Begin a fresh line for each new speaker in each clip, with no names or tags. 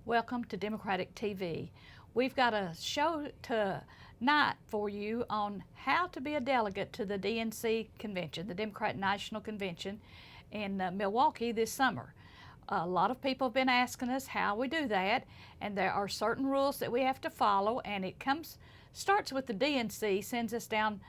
Welcome to Democratic TV. We've got a show tonight for you on how to be a delegate to the DNC convention, the Democrat National Convention in Milwaukee this summer. A lot of people have been asking us how we do that, and there are certain rules that we have to follow, and it starts with the DNC, sends us down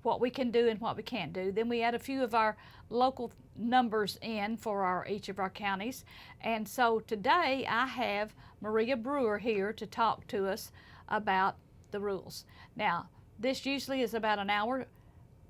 what we can do and what we can't do. Then we add a few of our local numbers in for each of our counties. And so today I have Maria Brewer here to talk to us about the rules. Now, this usually is about an hour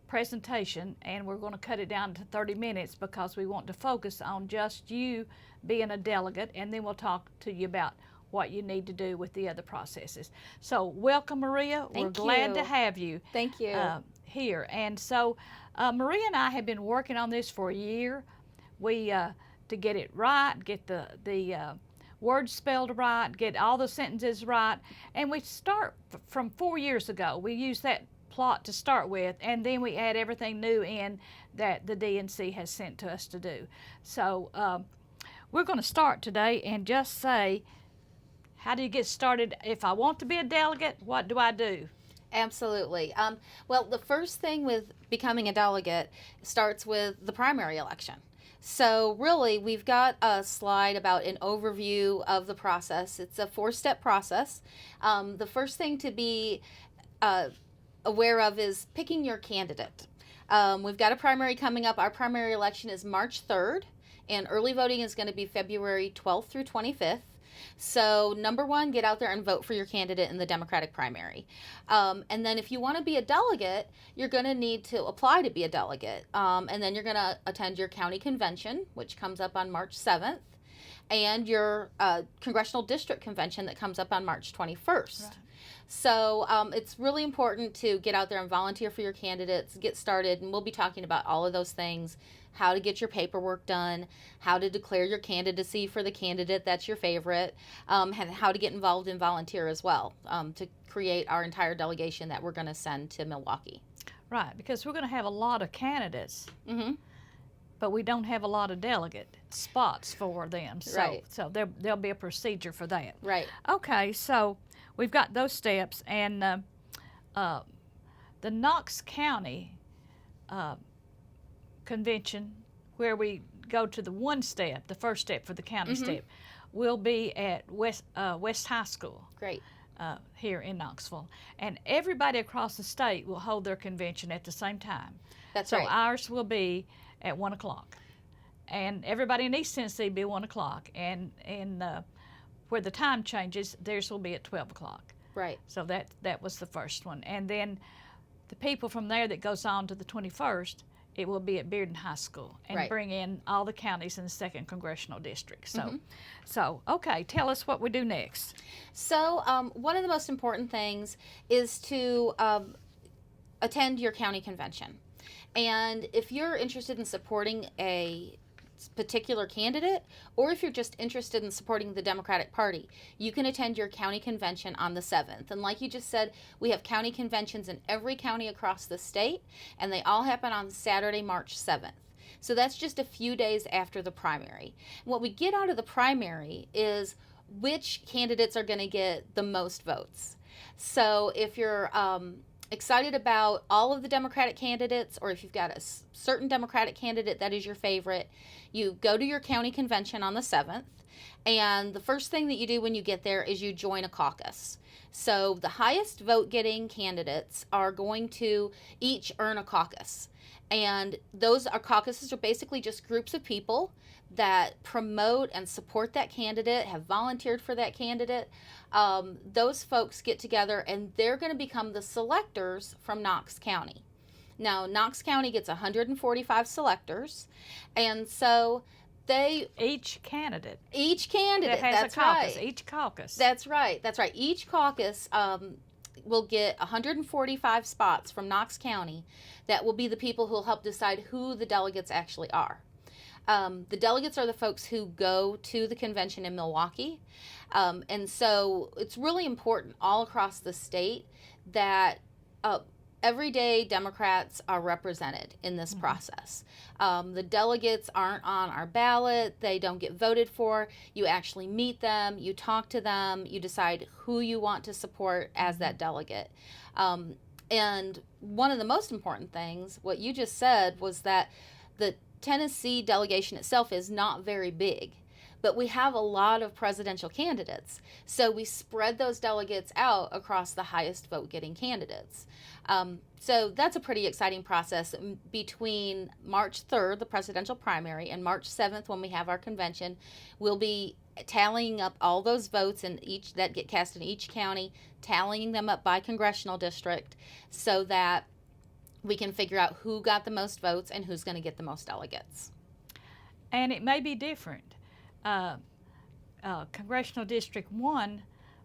presentation, and we're going to cut it down to 30 minutes because we want to focus on just you being a delegate, and then we'll talk to you about what you need to do with the other processes. So welcome, Maria. We're glad to have you.
Thank you.
Here. And so Maria and I have been working on this for a year. We to get it right, get the words spelled right, get all the sentences right, and we start from 4 years ago. We use that plot to start with, and then we add everything new in that the DNC has sent to us to do. So we're going to start today and just say, how do you get started? If I want to be a delegate, what do I do?
Absolutely. Well, the first thing with becoming a delegate starts with the primary election. So really, we've got a slide about an overview of the process. It's a 4-step process. The first thing to be aware of is picking your candidate. We've got a primary coming up. Our primary election is March 3rd, and early voting is going to be February 12th through 25th. So number one, get out there and vote for your candidate in the Democratic primary. And then if you want to be a delegate, you're going to need to apply to be a delegate. And then you're going to attend your county convention, which comes up on March 7th, and your congressional district convention that comes up on March 21st. Right. So it's really important to get out there and volunteer for your candidates, get started, and we'll be talking about all of those things, how to get your paperwork done, how to declare your candidacy for the candidate that's your favorite, and how to get involved and volunteer as well to create our entire delegation that we're going to send to Milwaukee.
Right, because we're going to have a lot of candidates, but we don't have a lot of delegate spots for them. So,
right.
So there'll be a procedure for that.
Right.
Okay, so we've got those steps, and the Knox County convention, where we go to the first step for the county step, will be at West High School.
Great.
Here in Knoxville. And everybody across the state will hold their convention at the same time.
That's
right.
So
ours will be at 1 o'clock. And everybody in East Tennessee will be 1 o'clock. And where the time changes, theirs will be at 12 o'clock.
Right.
So that was the first one. And then the people from there that goes on to the 21st, it will be at Bearden High School, and
right.
bring in all the counties in the 2nd Congressional District. So, okay, tell us what we do next.
So one of the most important things is to attend your county convention. And if you're interested in supporting a particular candidate, or if you're just interested in supporting the Democratic Party, you can attend your county convention on the 7th. And like you just said, we have county conventions in every county across the state, and they all happen on Saturday, March 7th. So that's just a few days after the primary. What we get out of the primary is which candidates are going to get the most votes. So if you're excited about all of the Democratic candidates, or if you've got a certain Democratic candidate that is your favorite, you go to your county convention on the 7th, and the first thing that you do when you get there is you join a caucus. So the highest vote-getting candidates are going to each earn a caucus. And those caucuses are basically just groups of people that promote and support that candidate, have volunteered for that candidate. Those folks get together, and they're going to become the selectors from Knox County. Now, Knox County gets 145 selectors, and so
each candidate
that has
that's
a caucus.
Right. Each caucus.
That's right. Each caucus will get 145 spots from Knox County that will be the people who will help decide who the delegates actually are. The delegates are the folks who go to the convention in Milwaukee. And so it's really important all across the state that everyday Democrats are represented in this process. The delegates aren't on our ballot. They don't get voted for. You actually meet them. You talk to them. You decide who you want to support as that delegate. And one of the most important things, what you just said, was that the Tennessee delegation itself is not very big, but we have a lot of presidential candidates. So we spread those delegates out across the highest vote getting candidates. So that's a pretty exciting process. Between March 3rd, the presidential primary, and March 7th, when we have our convention, we'll be tallying up all those votes in each that get cast in each county, tallying them up by congressional district, so that we can figure out who got the most votes and who's going to get the most delegates.
And it may be different. Congressional District 1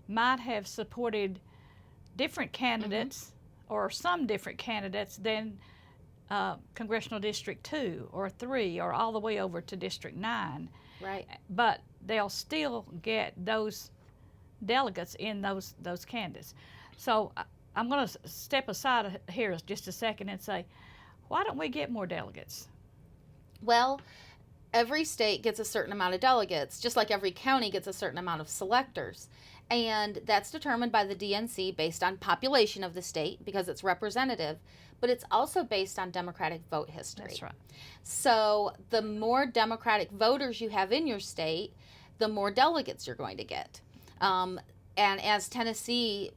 might have supported different candidates or some different candidates than Congressional District 2 or 3 or all the way over to District 9.
Right.
But they'll still get those delegates in those candidates. So I'm going to step aside here just a second and say, why don't we get more delegates?
Well, every state gets a certain amount of delegates, just like every county gets a certain amount of selectors. And that's determined by the DNC based on population of the state because it's representative, but it's also based on Democratic vote history.
That's right.
So the more Democratic voters you have in your state, the more delegates you're going to get. And as Tennesseans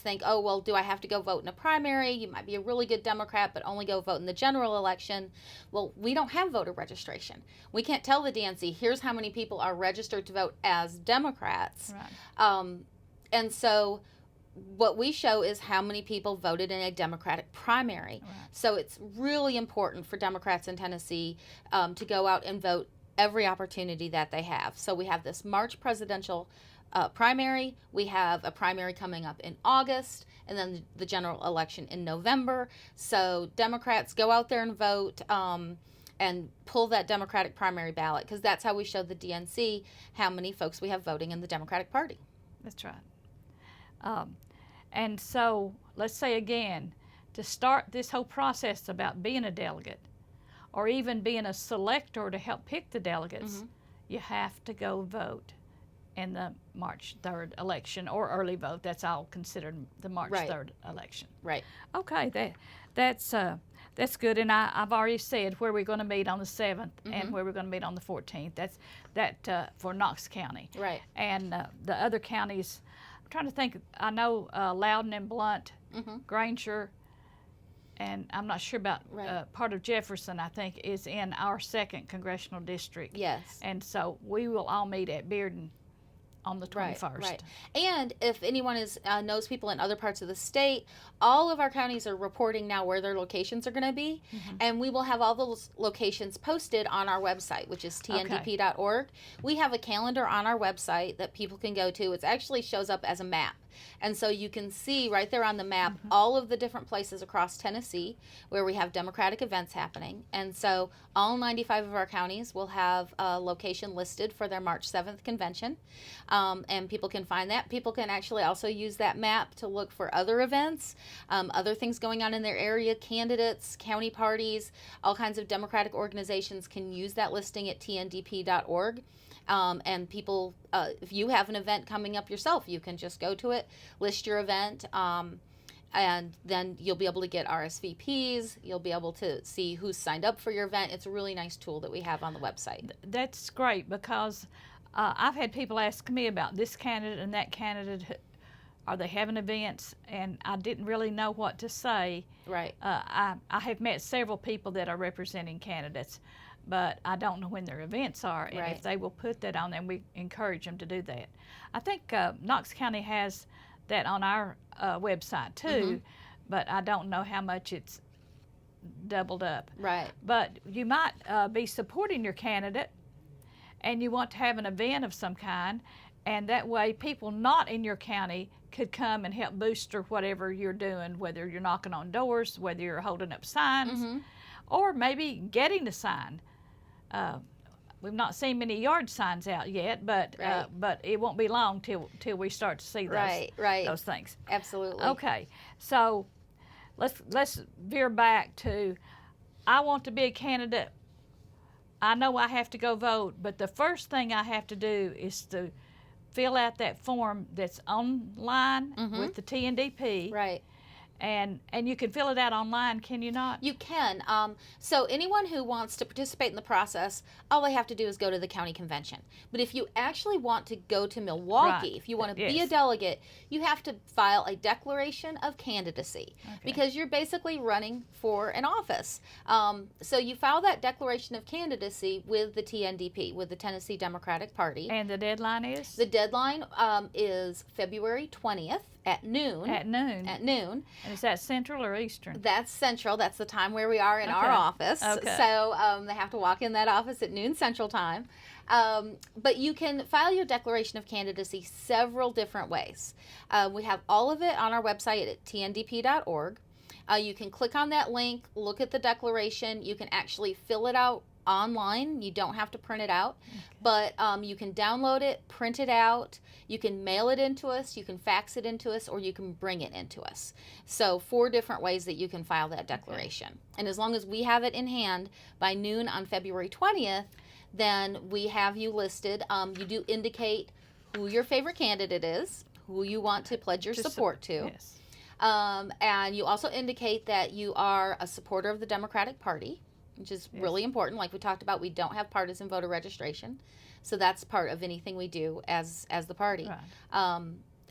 think, oh, well, do I have to go vote in a primary? You might be a really good Democrat, but only go vote in the general election. Well, we don't have voter registration. We can't tell the DNC, here's how many people are registered to vote as Democrats.
Right.
And so what we show is how many people voted in a Democratic primary.
Right.
So it's really important for Democrats in Tennessee to go out and vote every opportunity that they have. So we have this March presidential primary. We have a primary coming up in August, and then the general election in November. So Democrats, go out there and vote and pull that Democratic primary ballot, because that's how we show the DNC how many folks we have voting in the Democratic Party.
That's right. And so let's say again, to start this whole process about being a delegate or even being a selector to help pick the delegates, you have to go vote in the March 3rd election, or early vote. That's all considered the March 3rd election.
Right.
Okay, that's good. And I've already said where we're going to meet on the 7th and where we're going to meet on the 14th. That's for Knox County.
Right.
And the other counties, I'm trying to think. I know Loudoun and Blount, Granger, and I'm not sure about part of Jefferson, I think, is in our 2nd congressional district.
Yes.
And so we will all meet at Bearden on the 21st.
Right. And if anyone knows people in other parts of the state, all of our counties are reporting now where their locations are going to be, and we will have all those locations posted on our website, which is tndp.org. We have a calendar on our website that people can go to. It actually shows up as a map. And so you can see right there on the map all of the different places across Tennessee where we have Democratic events happening. And so all 95 of our counties will have a location listed for their March 7th convention. And people can find that. People can actually also use that map to look for other events, other things going on in their area, candidates, county parties, all kinds of Democratic organizations can use that listing at tndp.org. And people, if you have an event coming up yourself, you can just go to it, list your event, and then you'll be able to get RSVPs. You'll be able to see who's signed up for your event. It's a really nice tool that we have on the website.
That's great, because I've had people ask me about this candidate and that candidate. Are they having events? And I didn't really know what to say.
Right.
I have met several people that are representing candidates, but I don't know when their events are, and if they will put that on there, we encourage them to do that. I think Knox County has that on our website too, but I don't know how much it's doubled up.
Right.
But you might be supporting your candidate, and you want to have an event of some kind, and that way people not in your county could come and help booster whatever you're doing, whether you're knocking on doors, whether you're holding up signs, or maybe getting a sign. We've not seen many yard signs out yet, but it won't be long till we start to see those those things.
Absolutely.
Okay, so let's veer back to, I want to be a candidate. I know I have to go vote, but the first thing I have to do is to fill out that form that's online with the TNDP.
Right.
And you can fill it out online, can you not?
You can. So anyone who wants to participate in the process, all they have to do is go to the county convention. But if you actually want to go to Milwaukee,
Right.
if you want to be a
Yes.
delegate, you have to file a declaration of candidacy
Okay.
because you're basically running for an office. So you file that declaration of candidacy with the TNDP, with the Tennessee Democratic Party.
And the deadline is?
The deadline is February 20th at noon.
At noon.
At noon.
And is that Central or Eastern?
That's Central. That's the time where we are in our
Okay.
office.
Okay.
So they have to walk in that office at noon Central time. But you can file your declaration of candidacy several different ways. We have all of it on our website at tndp.org. You can click on that link, look at the declaration. You can actually fill it out online. You don't have to print it out.
Okay.
But you can download it, print it out. You can mail it into us, you can fax it into us, or you can bring it into us. So 4 different ways that you can file that declaration. Okay. And as long as we have it in hand by noon on February 20th, then we have you listed. You do indicate who your favorite candidate is, who you want to pledge your support to.
Yes.
And you also indicate that you are a supporter of the Democratic Party, which is really important. Like we talked about, we don't have partisan voter registration. So that's part of anything we do as the party.
Right.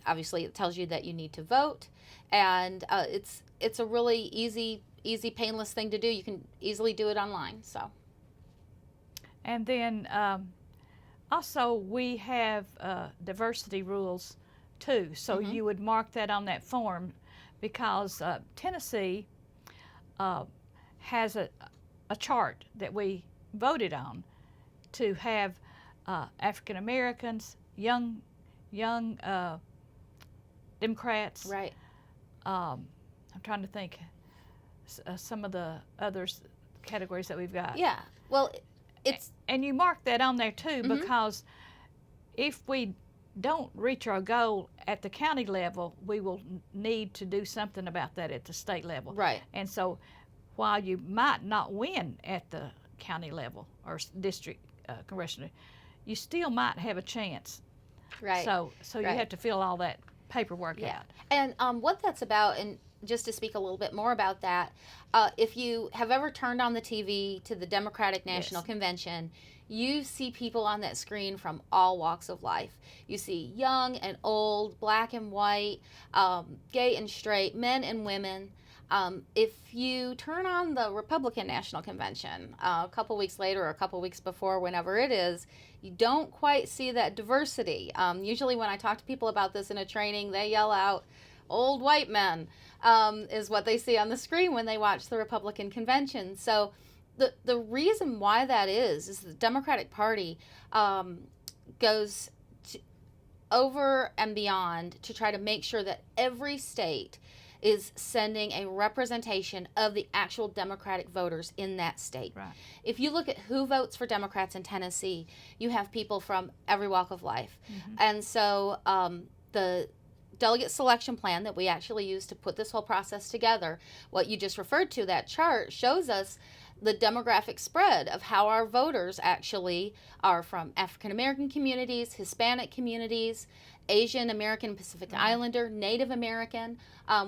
Obviously, it tells you that you need to vote, and it's a really easy, painless thing to do. You can easily do it online. So.
And then also we have diversity rules too. So you would mark that on that form because Tennessee has a chart that we voted on to have African Americans, young Democrats.
Right.
I'm trying to think some of the others categories that we've got.
Yeah. Well, it's
and you mark that on there too because if we don't reach our goal at the county level, we will need to do something about that at the state level.
right.
And so while you might not win at the county level or district congressional, you still might have a chance.
Right.
So you
Right.
have to fill all that paperwork
Yeah.
out.
And what that's about, and just to speak a little bit more about that, if you have ever turned on the TV to the Democratic National Convention, you see people on that screen from all walks of life. You see young and old, black and white, gay and straight, men and women. If you turn on the Republican National Convention a couple weeks later or a couple weeks before, whenever it is, you don't quite see that diversity. Usually when I talk to people about this in a training, they yell out, old white men, is what they see on the screen when they watch the Republican convention. So the reason why that is the Democratic Party goes over and beyond to try to make sure that every state is sending a representation of the actual Democratic voters in that state.
Right.
If you look at who votes for Democrats in Tennessee, you have people from every walk of life. And so the delegate selection plan that we actually use to put this whole process together, what you just referred to, that chart, shows us the demographic spread of how our voters actually are from African American communities, Hispanic communities, Asian American, Pacific Islander, Native American.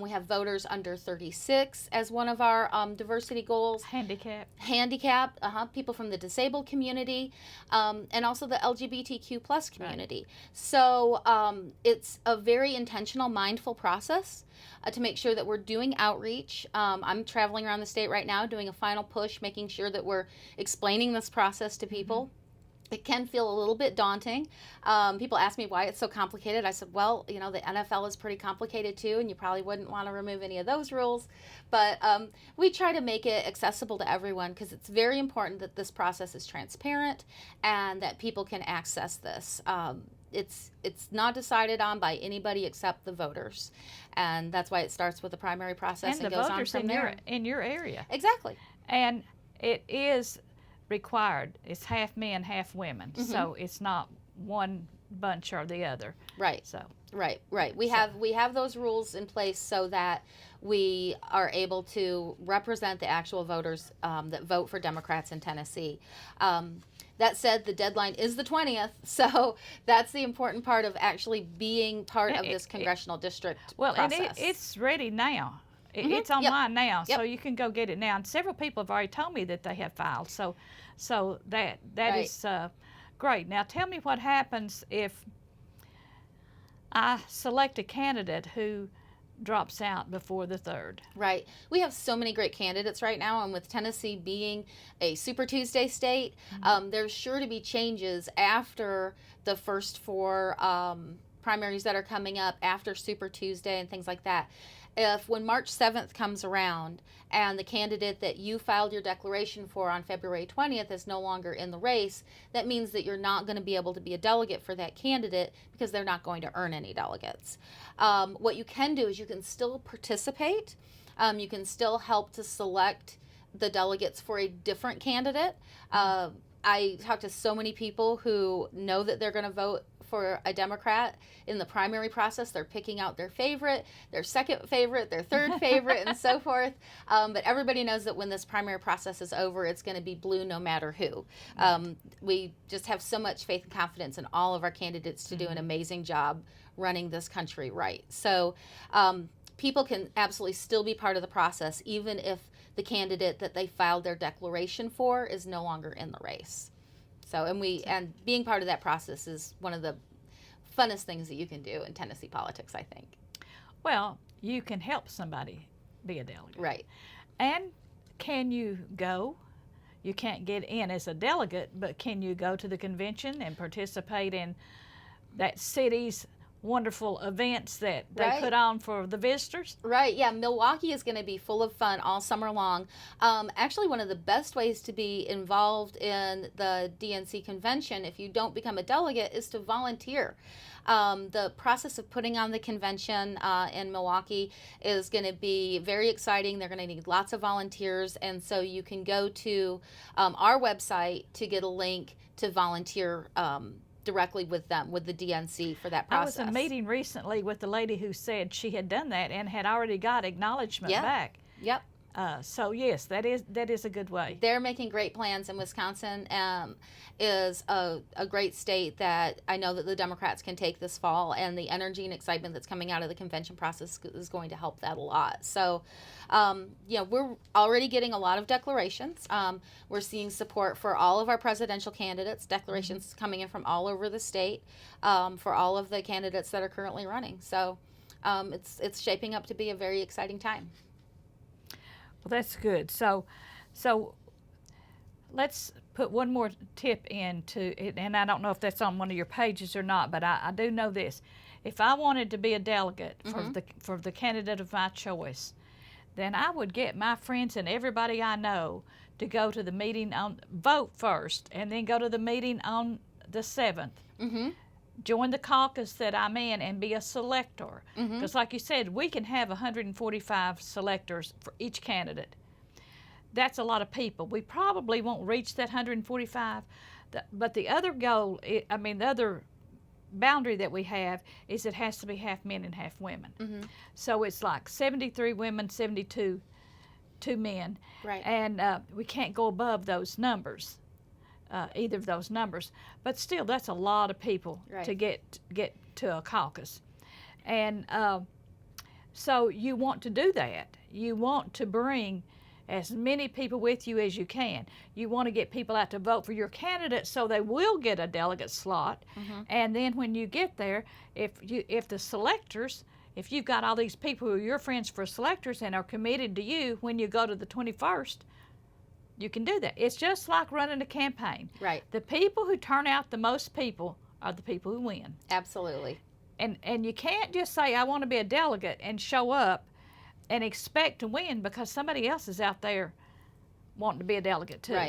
We have voters under 36 as one of our diversity goals. Handicapped, people from the disabled community, and also the LGBTQ plus community. Right. So it's a very intentional, mindful process to make sure that we're doing outreach. I'm traveling around the state right now doing a final push, making sure that we're explaining this process to people. It can feel a little bit daunting. People ask me why it's so complicated. I said, well, the NFL is pretty complicated too, and you probably wouldn't want to remove any of those rules. But we try to make it accessible to everyone because it's very important that this process is transparent and that people can access this. It's not decided on by anybody except the voters, and that's why it starts with the primary process and
the
goes
voters
on from there.
in your area.
Exactly.
And it is required. It's half men, half women. So it's not one bunch or the other.
Right.
So
Right, right. We have those rules in place so that we are able to represent the actual voters that vote for Democrats in Tennessee. That said, the deadline is the 20th, so that's the important part of actually being part of this congressional district process.
And it's ready now.
Mhm.
It's online now,
Yep.
so you can go get it now. And several people have already told me that they have filed. So that
Right.
is great. Now tell me what happens if I select a candidate who drops out before the 3rd.
Right. We have so many great candidates right now, and with Tennessee being a Super Tuesday state, there's sure to be changes after the first 4 primaries that are coming up after Super Tuesday and things like that. If when March 7th comes around and the candidate that you filed your declaration for on February 20th is no longer in the race, that means that you're not going to be able to be a delegate for that candidate because they're not going to earn any delegates. What you can do is you can still participate. You can still help to select the delegates for a different candidate. I talk to so many people who know that they're going to vote for a Democrat in the primary process. They're picking out their favorite, their second favorite, their third favorite, and so forth. But everybody knows that when this primary process is over, it's going to be blue no matter who. We just have so much faith and confidence in all of our candidates to do an amazing job running this country right. So people can absolutely still be part of the process, even if the candidate that they filed their declaration for is no longer in the race. So, and being part of that process is one of the funnest things that you can do in Tennessee politics, I think.
Well, you can help somebody be a delegate.
Right.
And can you go? You can't get in as a delegate, but can you go to the convention and participate in that city's wonderful events that they put on for the visitors?
Right, yeah. Milwaukee is going to be full of fun all summer long. Actually, one of the best ways to be involved in the DNC convention, if you don't become a delegate, is to volunteer. The process of putting on the convention in Milwaukee is going to be very exciting. They're going to need lots of volunteers, and so you can go to our website to get a link to volunteer directly with them, with the DNC for that process.
I was in a meeting recently with the lady who said she had done that and had already got acknowledgement back.
Yep.
So yes, that is a good way.
They're making great plans, and Wisconsin is a great state that I know that the Democrats can take this fall, and the energy and excitement that's coming out of the convention process is going to help that a lot. So, we're already getting a lot of declarations. We're seeing support for all of our presidential candidates, declarations coming in from all over the state for all of the candidates that are currently running. So it's shaping up to be a very exciting time.
Well, that's good. So let's put one more tip into it, and I don't know if that's on one of your pages or not, but I do know this. If I wanted to be a delegate for the candidate of my choice, then I would get my friends and everybody I know to go to the meeting vote first, and then go to the meeting on the 7th. Join the caucus that I'm in and be a selector. Because like you said, we can have 145 selectors for each candidate. That's a lot of people. We probably won't reach that 145, but the other goal, the other boundary that we have is it has to be half men and half women. So it's like 73 women, 72 men.
Right.
And we can't go above those numbers. Either of those numbers, but still that's a lot of people to get to a caucus. And so you want to do that. You want to bring as many people with you as you can. You want to get people out to vote for your candidate so they will get a delegate slot. And then when you get there, if the selectors, if you've got all these people who are your friends for selectors and are committed to you, when you go to the 21st, you can do that. It's just like running a campaign.
Right.
The people who turn out the most people are the people who win.
Absolutely.
And you can't just say, I want to be a delegate and show up and expect to win because somebody else is out there wanting to be a delegate too.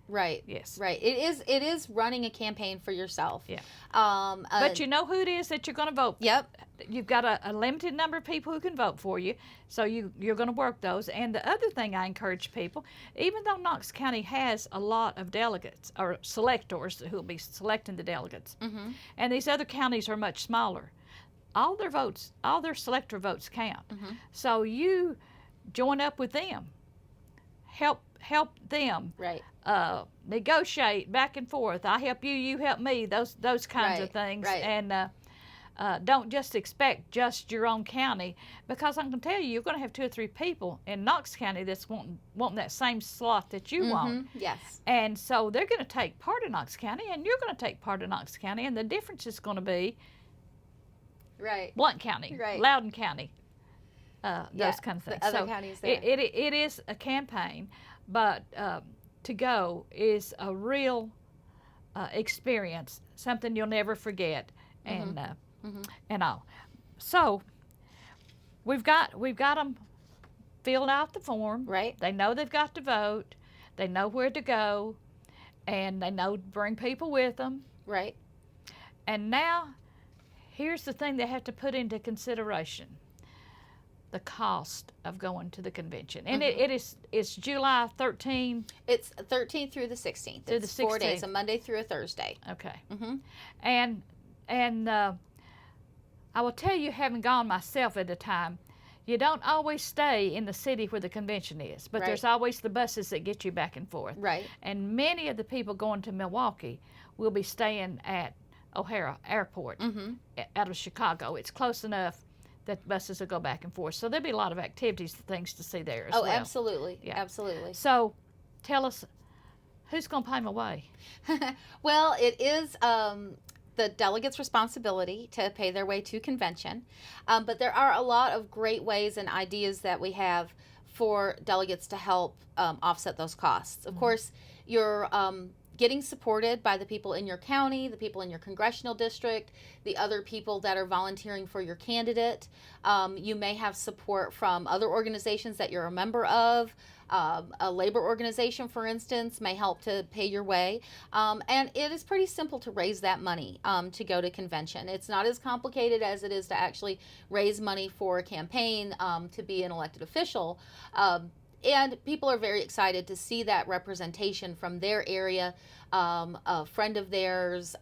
Right.
Yes.
Right. It is running a campaign for yourself.
Yeah. But you know who it is that you're going to vote for.
Yep.
You've got a limited number of people who can vote for you, so you're going to work those. And the other thing I encourage people, even though Knox County has a lot of delegates or selectors who will be selecting the delegates, and these other counties are much smaller, all their votes, all their selector votes count.
Mm-hmm.
So you join up with them, help them,
Right.
negotiate back and forth. I help you, you help me. Those kinds of
Right,
things,
right.
and don't just expect just your own county, because I can tell you, you're going to have 2 or 3 people in Knox County that's wanting that same slot that you want.
Yes.
And so they're going to take part of Knox County, and you're going to take part of Knox County, and the difference is going to be
Right.
Blount County,
Right.
Loudoun County,
Yeah,
those kind of things.
the other
So
counties there.
it is a campaign, but to go is a real experience, something you'll never forget, and and all. So we've got them filled out the form.
Right.
They know they've got to vote. They know where to go, and they know to bring people with them.
Right.
And now, here's the thing they have to put into consideration: the cost of going to the convention. And it's July 13.
It's 13th through the 16th.
Through
It's
the
4 days,
16th.
a Monday through a Thursday.
Okay.
Mm-hmm.
And I will tell you, having gone myself at the time, you don't always stay in the city where the convention is, but
Right.
there's always the buses that get you back and forth.
Right.
And many of the people going to Milwaukee will be staying at O'Hare Airport out of Chicago. It's close enough that buses will go back and forth. So there'll be a lot of activities, things to see there as
Oh,
well.
absolutely.
Yeah.
Absolutely.
So tell us, who's going to pay my way?
Well, it is the delegates' responsibility to pay their way to convention. But there are a lot of great ways and ideas that we have for delegates to help offset those costs. Of course, you're getting supported by the people in your county, the people in your congressional district, the other people that are volunteering for your candidate. You may have support from other organizations that you're a member of. A labor organization, for instance, may help to pay your way. And it is pretty simple to raise that money to go to convention. It's not as complicated as it is to actually raise money for a campaign to be an elected official. And people are very excited to see that representation from their area, a friend of theirs,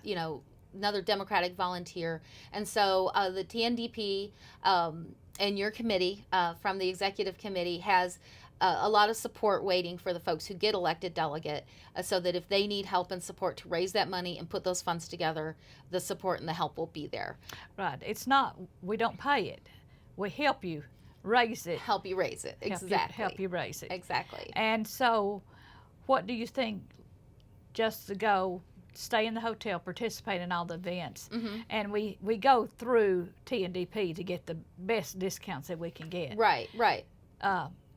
you know, another Democratic volunteer. And so the TNDP and your committee from the executive committee has a lot of support waiting for the folks who get elected delegate, so that if they need help and support to raise that money and put those funds together, the support and the help will be there.
Right. It's not, we don't pay it. We help you raise it.
Help you raise it. Exactly.
Help you raise it.
Exactly.
And so, what do you think, just to go stay in the hotel, participate in all the events, and we go through TNDP to get the best discounts that we can get?
Right, right.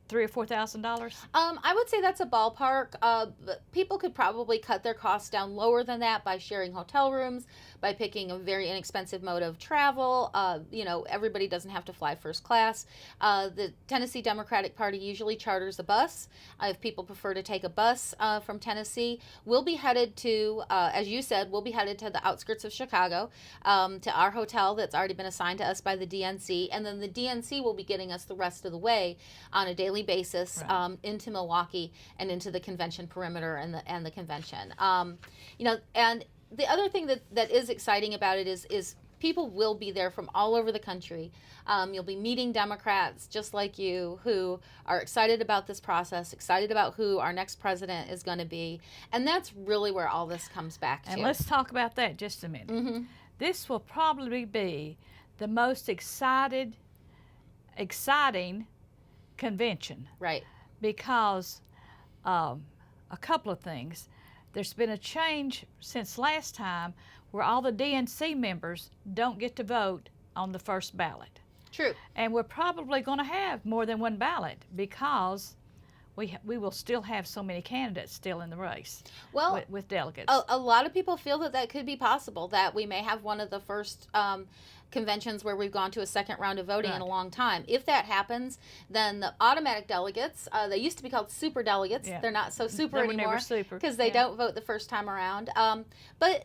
$3,000 or $4,000?
I would say that's a ballpark. But people could probably cut their costs down lower than that by sharing hotel rooms, by picking a very inexpensive mode of travel. You know, everybody doesn't have to fly first class. The Tennessee Democratic Party usually charters a bus. If people prefer to take a bus from Tennessee, we'll be headed to, as you said, we'll be headed to the outskirts of Chicago, to our hotel that's already been assigned to us by the DNC, and then the DNC will be getting us the rest of the way on a daily basis into Milwaukee and into the convention perimeter and the convention. You know, and the other thing that is exciting about it is people will be there from all over the country. You'll be meeting Democrats just like you who are excited about this process, excited about who our next president is going to be, and that's really where all this comes back to.
And let's talk about that just a minute. This will probably be the most exciting convention.
Right.
Because a couple of things. There's been a change since last time where all the DNC members don't get to vote on the first ballot.
True.
And we're probably going to have more than one ballot because we will still have so many candidates still in the race with delegates.
A lot of people feel that could be possible, that we may have one of the first conventions where we've gone to a second round of voting in a long time. If that happens, then the automatic delegates, they used to be called super delegates. They're not so super
They were
anymore
never super.
because they don't vote the first time around. But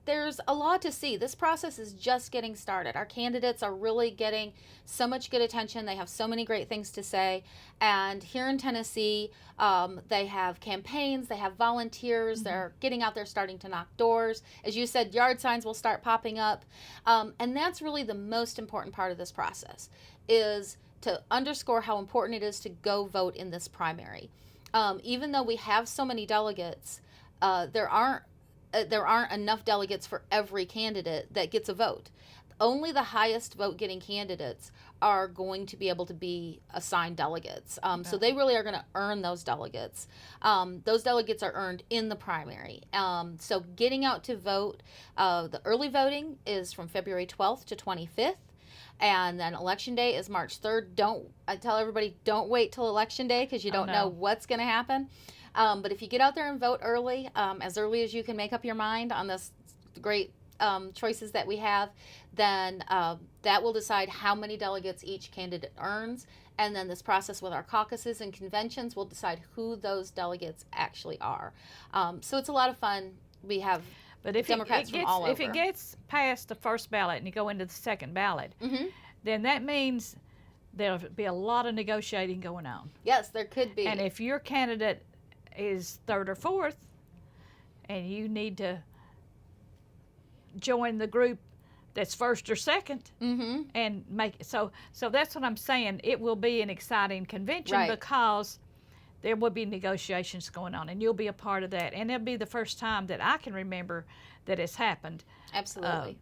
there's a lot to see. This process is just getting started. Our candidates are really getting so much good attention. They have so many great things to say. And here in Tennessee, they have campaigns, they have volunteers, they're getting out there starting to knock doors. As you said, yard signs will start popping up. And that's really the most important part of this process, is to underscore how important it is to go vote in this primary. Even though we have so many delegates, there aren't enough delegates for every candidate that gets a vote. Only the highest vote getting candidates are going to be able to be assigned delegates. So they really are going to earn those delegates. Those delegates are earned in the primary. So getting out to vote, the early voting is from February 12th to 25th. And then election day is March 3rd. I tell everybody, don't wait till election day, because you don't know what's going to happen. But if you get out there and vote early as you can make up your mind on this great choices that we have, then that will decide how many delegates each candidate earns. And then this process with our caucuses and conventions will decide who those delegates actually are. So it's a lot of fun. We have Democrats from all over.
If it gets past the first ballot and you go into the second ballot, then that means there'll be a lot of negotiating going on.
Yes, there could be.
And if your candidate is third or fourth and you need to join the group that's first or second, and make it so that's what I'm saying. It will be an exciting convention, because there will be negotiations going on, and you'll be a part of that. And it'll be the first time that I can remember that it's happened.
Absolutely.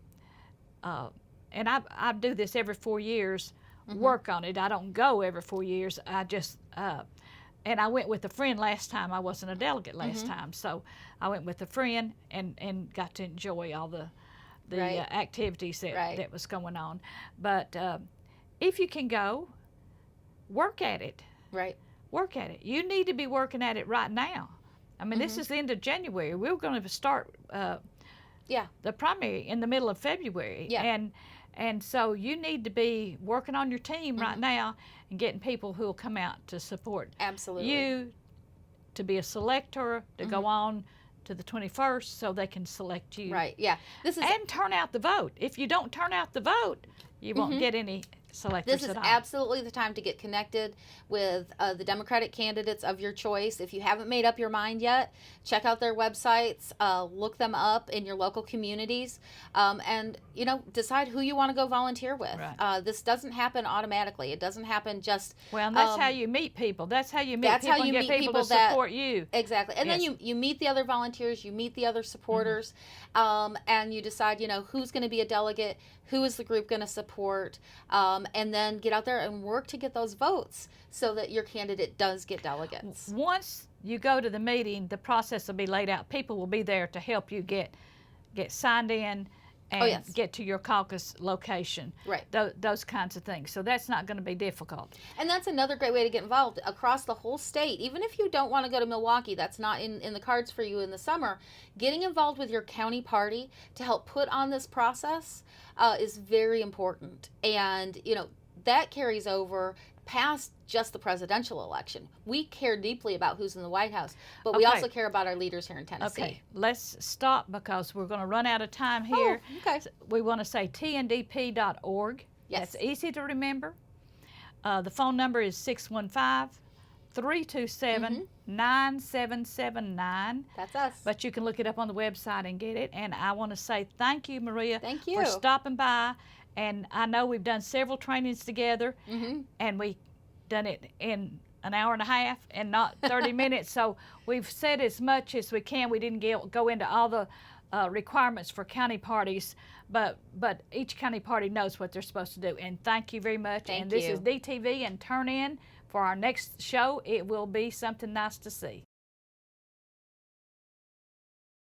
And I do this every 4 years, work on it. I don't go every 4 years. I just and I went with a friend last time. I wasn't a delegate last time, so I went with a friend and got to enjoy all the activities that was going on. But if you can go, work at it.
Right.
Work at it. You need to be working at it right now. I mean, this is the end of January. We're going to start the primary in the middle of February.
Yeah.
And so you need to be working on your team right now and getting people who will come out to support you, to be a selector, to go on to the 21st so they can select you.
Right, yeah.
And turn out the vote. If you don't turn out the vote, you won't get any selectors
This is
at all.
absolutely the time to get connected with the Democratic candidates of your choice. If you haven't made up your mind yet, check out their websites, look them up in your local communities, and decide who you want to go volunteer with.
Right.
This doesn't happen automatically. It doesn't happen just.
Well, and that's how you meet people. That's how you meet
that's
people
how you
and get
meet
people to
that
support you.
Exactly, and then you meet the other volunteers, you meet the other supporters, and you decide who's going to be a delegate, who is the group going to support, and then get out there and work to get those votes so that your candidate does get delegates.
Once you go to the meeting, the process will be laid out. People will be there to help you get signed in and get to your caucus location.
Right.
Those kinds of things. So that's not going to be difficult.
And that's another great way to get involved across the whole state. Even if you don't want to go to Milwaukee, that's not in the cards for you in the summer, getting involved with your county party to help put on this process is very important. And, that carries over past just the presidential election. We care deeply about who's in the White House, but we also care about our leaders here in Tennessee.
Okay, let's stop because we're going to run out of time here.
Oh, okay.
We want to say TNDP.org.
Yes.
That's easy to remember. The phone number is 615-327-9779.
That's us.
But you can look it up on the website and get it. And I want to say thank you, Maria,
thank you
for stopping by. And I know we've done several trainings together, and we done it in an hour and a half and not 30 minutes. So we've said as much as we can. We didn't go into all the requirements for county parties, but each county party knows what they're supposed to do. And thank you very much.
Thank
and
you.
This is DTV, and turn in for our next show. It will be something nice to see.